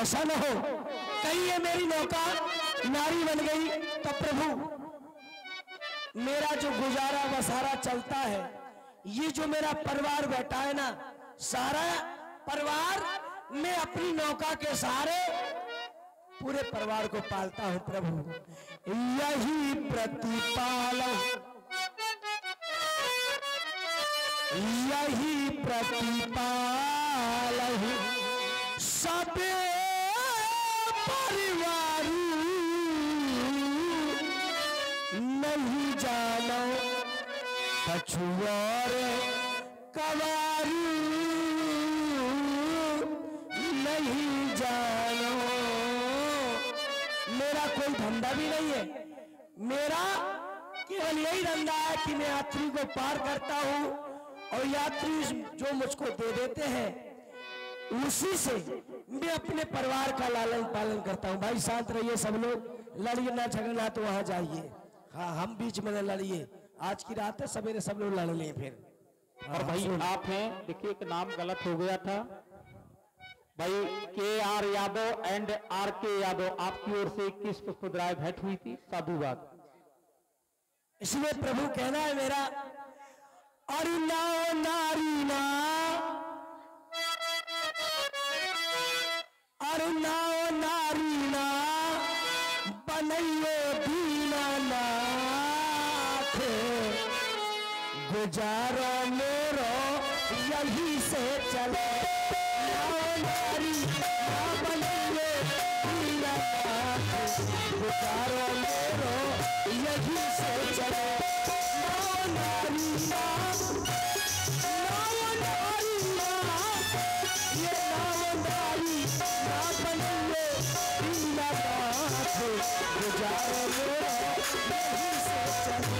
ऐसा न हो कहीं ये मेरी नौका नारी बन गई तो प्रभु मेरा जो गुजारा बसारा चलता है, ये जो मेरा परिवार बैठा है ना, सारा परिवार मैं अपनी नौका के सहारे पूरे परिवार को पालता हूं प्रभु। यही प्रतिपालन, यही प्रतिपालन सब परिवार, नहीं जानो कछु और कवारू, नहीं जानो। मेरा कोई धंधा भी नहीं है, मेरा केवल यही धंधा है कि मैं यात्री को पार करता हूं और यात्री जो मुझको दे देते हैं उसी से मैं अपने परिवार का लालन पालन करता हूं। भाई शांत रहिए सब लोग, लड़िए ना झगड़ना तो वहां जाइए। हाँ हम बीच में न लड़िए, आज की रात है, सवेरे सब लोग लड़ लें फिर। और भाई आप हैं, देखिए एक नाम गलत हो गया था भाई, KR Yadav and RK Yadav, आपकी ओर से 21 पुष्पद्राय भेंट हुई थी, साधुवाद। इसलिए प्रभु कहना है मेरा, अरे नाओ नारी ना, अरे नाओ नारी ना बनइयो दीनानाथ, गुजारो मेरो यही से चले। नाओ नारी ना बनइयो दीनानाथ, गुजारो मेरो यही से चले। नाओ नारी ना, नाओ नारी ना, ये नाओ नारी ना बनइयो दीनानाथ, गुजारो मेरो यही से चले।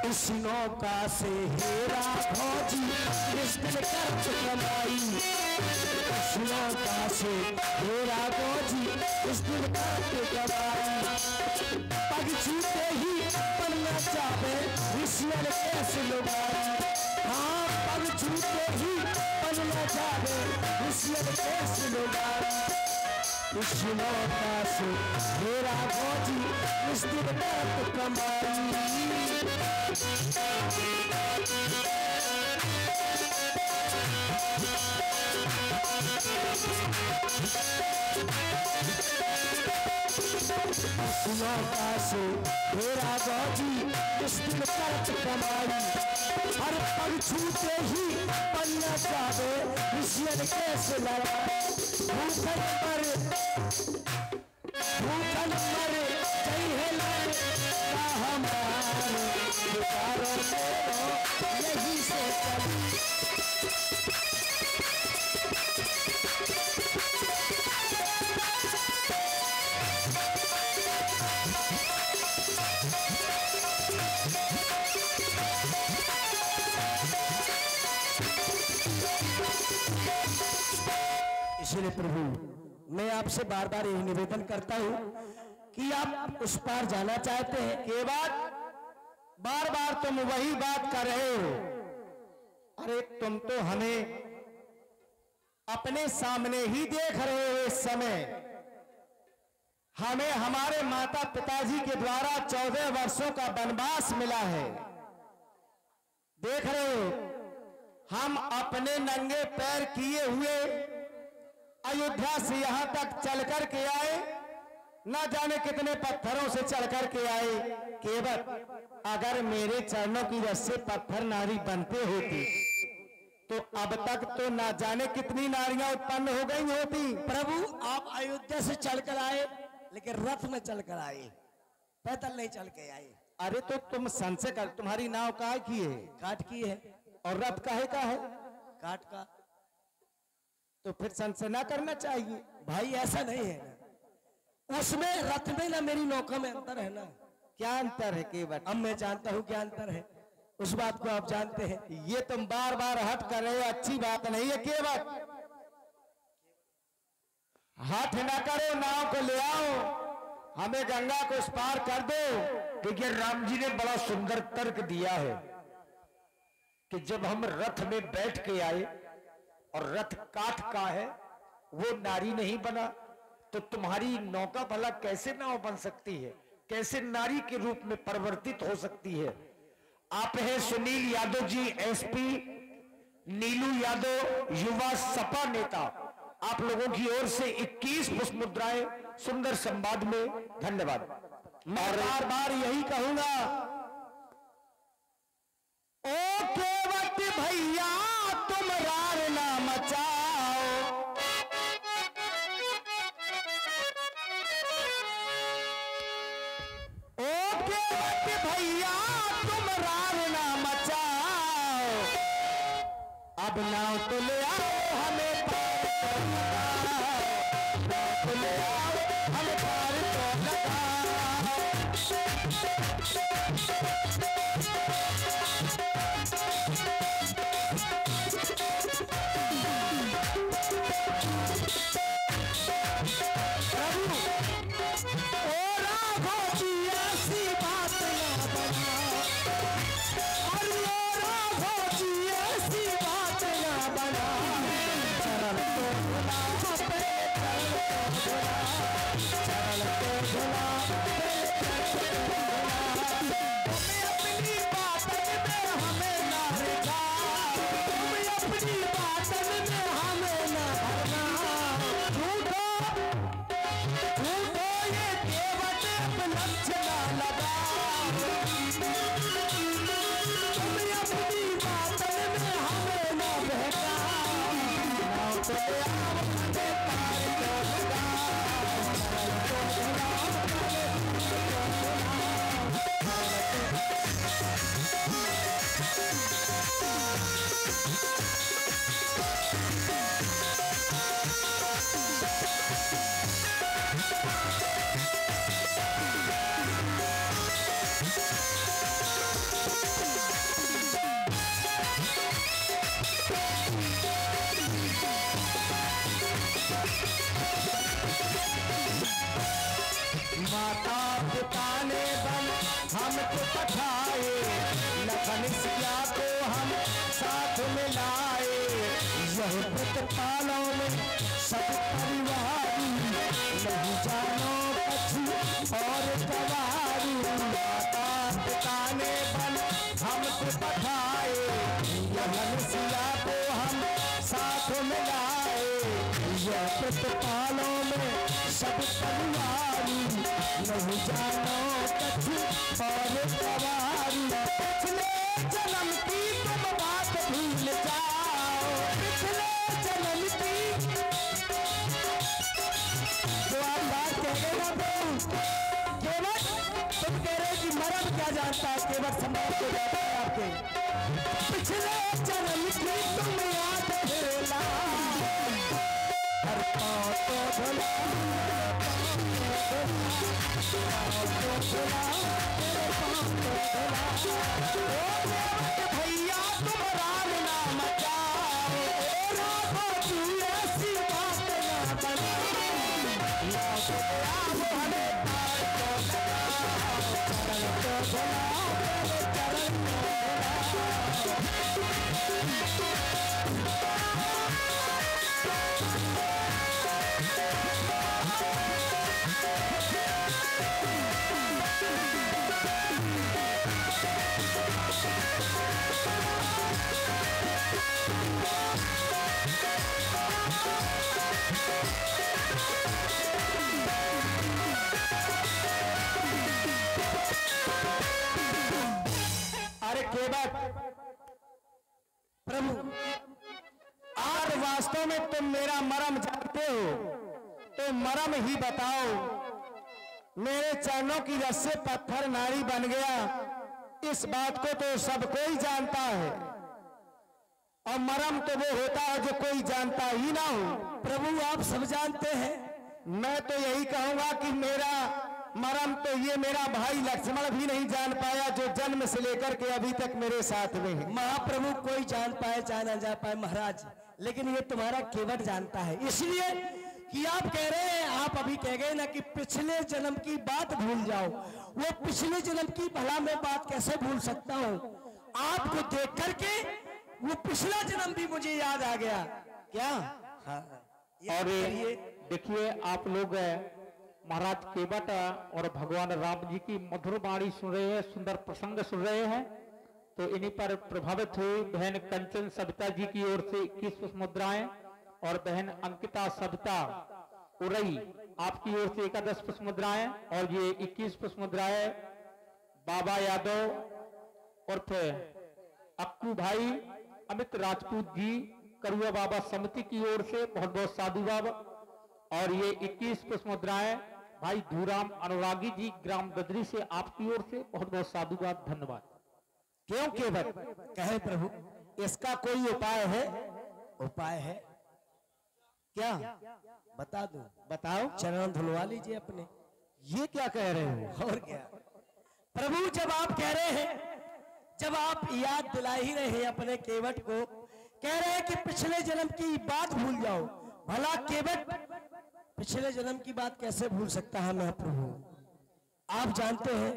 इस नौका से हेरा भौजी इस दिन खर्च कमाई, इस नौका से हेरा भौजी इस दिन खर्च कमाई। पग छूते ही बनना चाहे ऋषियन कैसे लुगाई, हाँ पग छूते ही बनना चाहे ऋषियन कैसे लुगाई। इस नौका से हेरा भौजी इस दिन खर्च कमाई। नौका से हेरा भौजी इस दिन खर्च कमाई, हर पग छूते ही बनना चाहे ऋषियन कैसे लड़ाई। भूखन मरे जय है का हमारे, पुकारो मेरो यही से चली। इसलिए प्रभु मैं आपसे बार बार यही निवेदन करता हूं कि आप उस पार जाना चाहते हैं, के बाद बार बार तुम वही बात कर रहे हो। अरे तुम तो हमें अपने सामने ही देख रहे हो। इस समय हमें हमारे माता पिताजी के द्वारा 14 वर्षों का वनवास मिला है, देख रहे हो। हम अपने नंगे पैर किए हुए अयोध्या से यहां तक चल कर के आए, ना जाने कितने पत्थरों से चढ़ कर के आए। केवल अगर मेरे चरणों की रस्से पत्थर नारी बनते होती तो अब तक तो ना जाने कितनी नारियां उत्पन्न हो गई होती। प्रभु आप अयोध्या से चलकर आए, लेकिन रथ में चलकर आए, पैदल नहीं चल के आए। अरे तो तुम संशय कर, तुम्हारी नाव काहे की है? काट की है। और रथ काहे का है? काट का। तो फिर संशय ना करना चाहिए। भाई ऐसा नहीं है ना, उसमें रथ में ना मेरी नौका में अंतर है ना। क्या अंतर है केवल? अब मैं जानता हूं क्या अंतर है, उस बात को आप जानते हैं। ये तुम बार बार हट कर रहे हो, अच्छी बात नहीं है। केवल हट ना करो, नाव को ले आओ, हमें गंगा को इस पार कर दो। देखिए राम जी ने बड़ा सुंदर तर्क दिया है कि जब हम रथ में बैठ के आए और रथ काठ का है, वो नारी नहीं बना, तो तुम्हारी नौका भला कैसे नाव बन सकती है, कैसे नारी के रूप में परिवर्तित हो सकती है? आप हैं सुनील यादव जी, एसपी, नीलू यादव युवा सपा नेता, आप लोगों की ओर से 21 पुष्प मुद्राएं सुंदर संवाद में। धन्यवाद। मैं बार बार यही कहूंगा, ओ केवट भैया तुम रार ना मचाओ, ओ केवट भैया तुम रार ना मचाओ, अब नाव तो ले आओ हमें पार तो लगाओ, नाव तो ले आओ हमें पार तो लगाओ। माता पिता ने बन हमको पठाए, लखन सिया को हम साथ में लाए, यह पुत्रपालों में सब परिवारी, नहीं जानो कछु और गवारी। माता पिता ने बन हमको पठाए, लखन सिया को हम साथ में लाए, यह पुत्रपालों में सब परिवारी, नहीं जानो कछु और गवारी। पिछले जन्म की तुम बात भूल जाओ, पिछले जन्म की जो आप बात कह रहे हो केवल तुम कह रहे कि मर्द क्या जानता है, केवल समाज को जाता है आपके। पिछले जन्म की तुम याद दिला, हर पाँव को धुला, भैया तुम राम ना मचाओ, राघो तू ऐसी बात ना बनाओ, आप हमें पार को लगाओ, चरण को धुलाओ, चरण को धुलाओ। प्रभु अगर वास्तव में तुम मेरा मर्म जानते हो तो मर्म ही बताओ। मेरे चरणों की रस से पत्थर नारी बन गया, इस बात को तो सब कोई जानता है, और मर्म तो वो होता है जो कोई जानता ही ना हो। प्रभु आप सब जानते हैं। मैं तो यही कहूंगा कि मेरा मर्म तो ये मेरा भाई लक्ष्मण भी नहीं जान पाया, जो जन्म से लेकर के अभी तक मेरे साथ में है। महाप्रभु कोई जान पाए चाहे ना जान पाए महाराज, लेकिन ये तुम्हारा केवट जानता है, इसलिए कि आप कह रहे हैं, आप अभी कह गए ना कि पिछले जन्म की बात भूल जाओ। वो पिछले जन्म की भला मैं बात कैसे भूल सकता हूँ? आपको देख करके वो पिछला जन्म भी मुझे याद आ गया। क्या? हाँ। और देखिए आप लोग महाराज केवट और भगवान राम जी की मधुर वाणी सुन रहे हैं, सुंदर प्रसंग सुन रहे हैं, तो इन्हीं पर प्रभावित हुई बहन कंचन सविता जी की ओर से 21 पुष्पमुद्राएं और बहन अंकिता सविता उरई आपकी ओर से 11 पुष्पमुद्राएं और ये 21 पुष्पमुद्राएं बाबा यादव उर्फ अक्कू भाई अमित राजपूत जी करुआ बाबा समिति की ओर से बहुत बहुत साधुवाद। और ये 21 पुष्पमुद्राएं भाई धूराम अनुरागी जी ग्राम बद्री से आपकी ओर से बहुत बहुत साधुवाद, धन्यवाद। क्यों केवट? कहे प्रभु इसका कोई उपाय है? उपाय है क्या? बता दो। बताओ। चरण धुलवा लीजिए अपने। ये क्या कह रहे हो? और क्या प्रभु, जब आप कह रहे हैं, जब आप याद दिला ही रहे हैं अपने केवट को, कह रहे हैं कि पिछले जन्म की बात भूल जाओ। भला केवट पिछले जन्म की बात कैसे भूल सकता है महाप्रभु? आप जानते हैं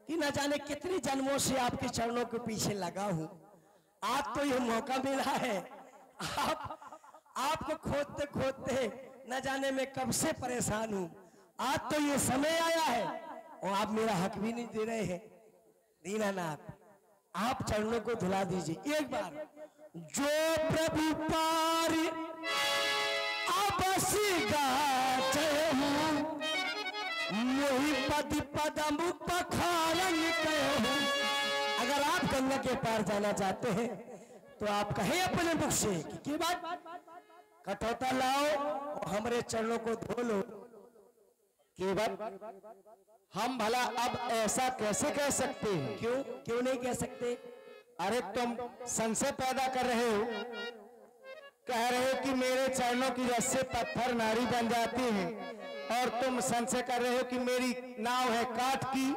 कि न जाने कितने जन्मों से आपके चरणों के पीछे लगा हूं। आज तो यह मौका मिला है, आपको खोदते खोदते न जाने मैं कब से परेशान हूं। आज तो ये समय आया है और आप मेरा हक भी नहीं दे रहे हैं। दीनानाथ आप चरणों को धुला दीजिए एक बार। जो प्रभु पार आपसी मोहि पद पदम पखारन कहूं। अगर आप गंगा के पार जाना चाहते हैं तो आप कहें अपने मुख से कि बात कठौता लाओ और हमारे चरणों को धो लो। केवल हम भला अब ऐसा कैसे कह सकते हैं? क्यों नहीं कह सकते? अरे तुम संशय पैदा कर रहे हो, कह रहे हो कि मेरे चरणों की रस से पत्थर नारी बन जाती है, और तुम संशय कर रहे हो कि मेरी नाव है काठ की,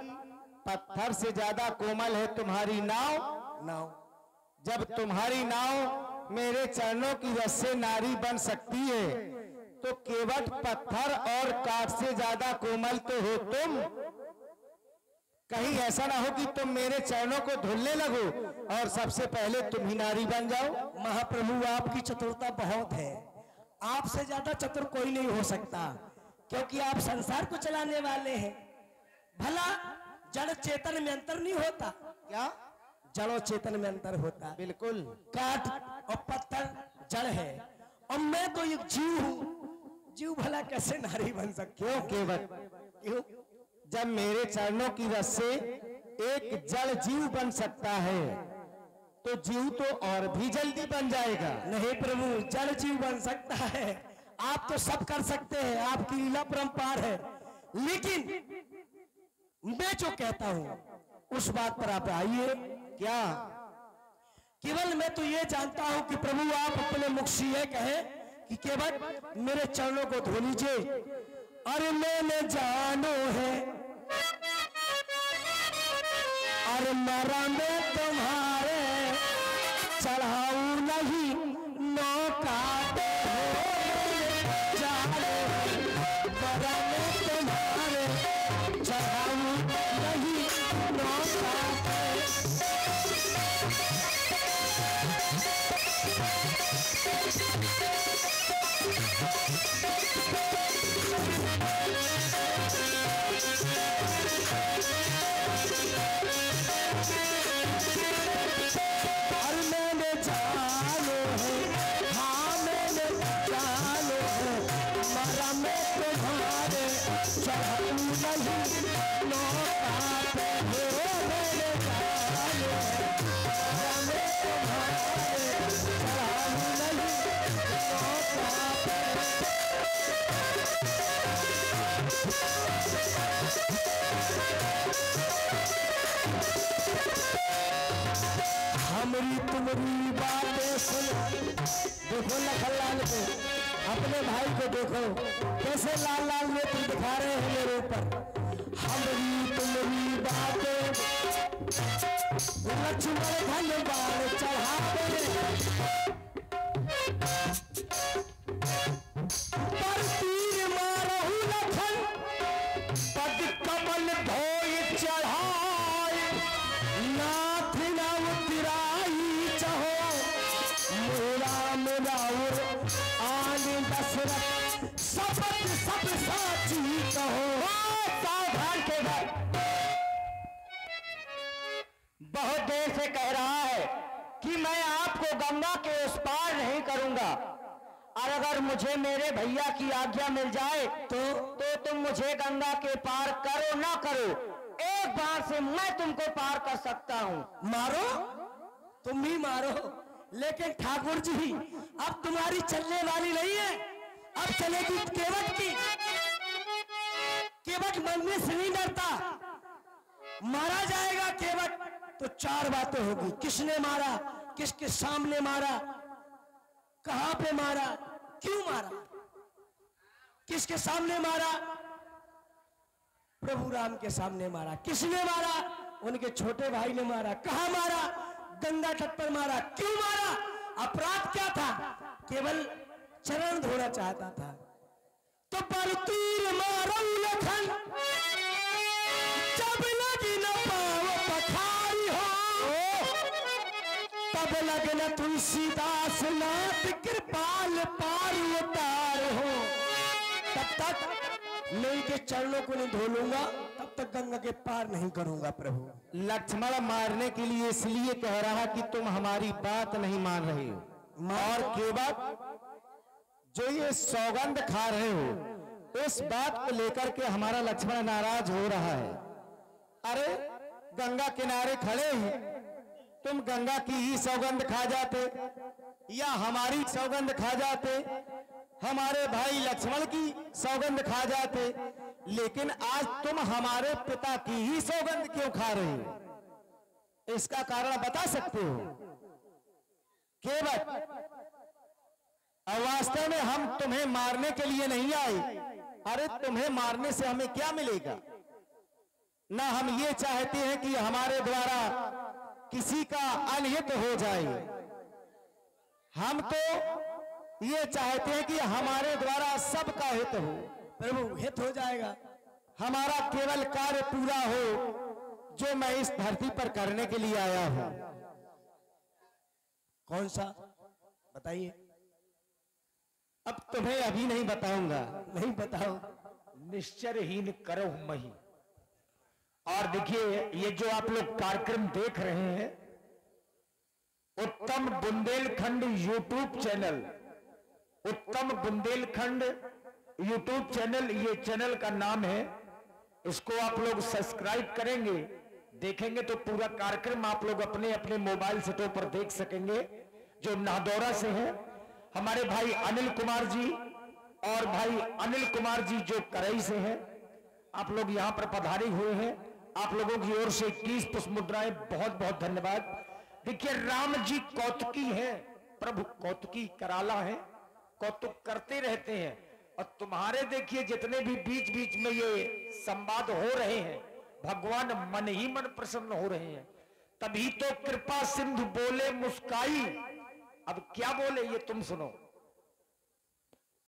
पत्थर से ज्यादा कोमल है तुम्हारी नाव। जब तुम्हारी नाव मेरे चरणों की रस से नारी बन सकती है, तो केवट पत्थर और काठ से ज्यादा कोमल तो हो तुम। कहीं ऐसा ना हो कि तुम मेरे चरणों को धुलने लगो और सबसे पहले तुम ही नारी बन जाओ। महाप्रभु आपकी चतुरता बहुत है, आपसे ज्यादा चतुर कोई नहीं हो सकता, क्योंकि आप संसार को चलाने वाले हैं। भला जड़ चेतन में अंतर नहीं होता क्या? जड़ चेतन में अंतर होता। बिल्कुल। काठ और पत्थर जड़ है, और मैं तो एक जीव हूं। जीव भला कैसे नारी बन सकती? क्यों केवट? क्यों? जब मेरे चरणों की रस से एक जड़ जीव बन सकता है, तो जीव तो और भी जल्दी बन जाएगा। नहीं प्रभु, जड़ जीव बन सकता है, आप तो सब कर सकते हैं, आपकी लीला परंपार है, लेकिन मैं जो कहता हूं उस बात पर आप आइए। क्या? केवल मैं तो ये जानता हूं कि प्रभु आप अपने मुख से ये कहें कि केवल मेरे चरणों को धो लीजिए। अरे मैंने जानो है, अरे मरा में तुम्हारे चढ़ाऊ नहीं नौका हमारी तुम्हारी बातें सुन। देखो लखनलाल को, अपने भाई को देखो कैसे लाल लाल नेत्र दिखा रहे हैं मेरे ऊपर। हमारी तुम्हारी बातें लक्ष्मण धन बाण चढ़ावे, पर तीर मारहु लखन पद कमल धोई चढ़ाए। नाथ नाम तिराई चहो मोरा मोराउर आने दशरथ शपथ सब साची कहो। सावधान के घर बहुत देर से कह रहा है कि मैं आपको गंगा के उस पार नहीं करूंगा, और अगर मुझे मेरे भैया की आज्ञा मिल जाए तो तुम मुझे गंगा के पार करो ना करो, एक बार से मैं तुमको पार कर सकता हूं। मारो, तुम भी मारो, लेकिन ठाकुर जी अब तुम्हारी चलने वाली नहीं है, अब चलेगी केवट की। केवट मरने से नहीं डरता, मारा जाएगा केवट तो चार बातें होगी। किसने मारा, किसके सामने मारा, कहां पे मारा, क्यों मारा, किसके सामने मारा, प्रभु राम के सामने मारा। किसने मारा, उनके छोटे भाई ने मारा। कहां मारा, गंगा तट पर मारा। क्यों मारा, अपराध क्या था, केवल चरण धोना चाहता था। तो पर तीर मारो लखन जब लगी न पाव पखारी हो, तब लगन तुलसीदास नाथ कृपाल पार उतार हो। तब तक मैं इनके चरणों को नहीं धो लूंगा, तब तक गंगा के पार नहीं करूंगा। प्रभु लक्ष्मण मारने के लिए इसलिए कह रहा कि तुम हमारी बात नहीं मान रहे हो, और केवट जो ये सौगंध खा रहे हो इस बात को लेकर के हमारा लक्ष्मण नाराज हो रहा है। अरे गंगा किनारे खड़े ही तुम गंगा की ही सौगंध खा जाते, या हमारी सौगंध खा जाते, हमारे भाई लक्ष्मण की सौगंध खा जाते, लेकिन आज तुम हमारे पिता की ही सौगंध क्यों खा रहे हो? इसका कारण बता सकते हो? केवट, और वास्तव में हम तुम्हें मारने के लिए नहीं आए। अरे तुम्हें मारने से हमें क्या मिलेगा? ना हम ये चाहते हैं कि हमारे द्वारा किसी का अनहित हो जाए, हम तो ये चाहते हैं कि हमारे द्वारा सबका हित हो। प्रभु हित हो जाएगा, हमारा केवल कार्य पूरा हो जो मैं इस धरती पर करने के लिए आया हूं। कौन सा बताइए? अब तुम्हें अभी नहीं बताऊंगा। नहीं बताओ। निश्चरहीन करो मही। और देखिए ये जो आप लोग कार्यक्रम देख रहे हैं, उत्तम बुंदेलखंड यूट्यूब चैनल, उत्तम बुंदेलखंड यूट्यूब चैनल, ये चैनल का नाम है। इसको आप लोग सब्सक्राइब करेंगे, देखेंगे तो पूरा कार्यक्रम आप लोग अपने अपने मोबाइल सेटों पर देख सकेंगे। जो नादौरा से हैं हमारे भाई अनिल कुमार जी, और भाई अनिल कुमार जी जो करई से हैं, आप लोग यहां पर पधारे हुए हैं। आप लोगों की ओर से 21 पुष्प मुद्राएं, बहुत बहुत धन्यवाद। देखिए राम जी कौतुकी हैं, प्रभु कौतुकी कराला है, कौतुक करते रहते हैं। और तुम्हारे देखिए जितने भी बीच बीच में ये संवाद हो रहे हैं, भगवान मन ही मन प्रसन्न हो रहे हैं। तभी तो कृपा सिंधु बोले मुस्काई। अब क्या बोले ये तुम सुनो।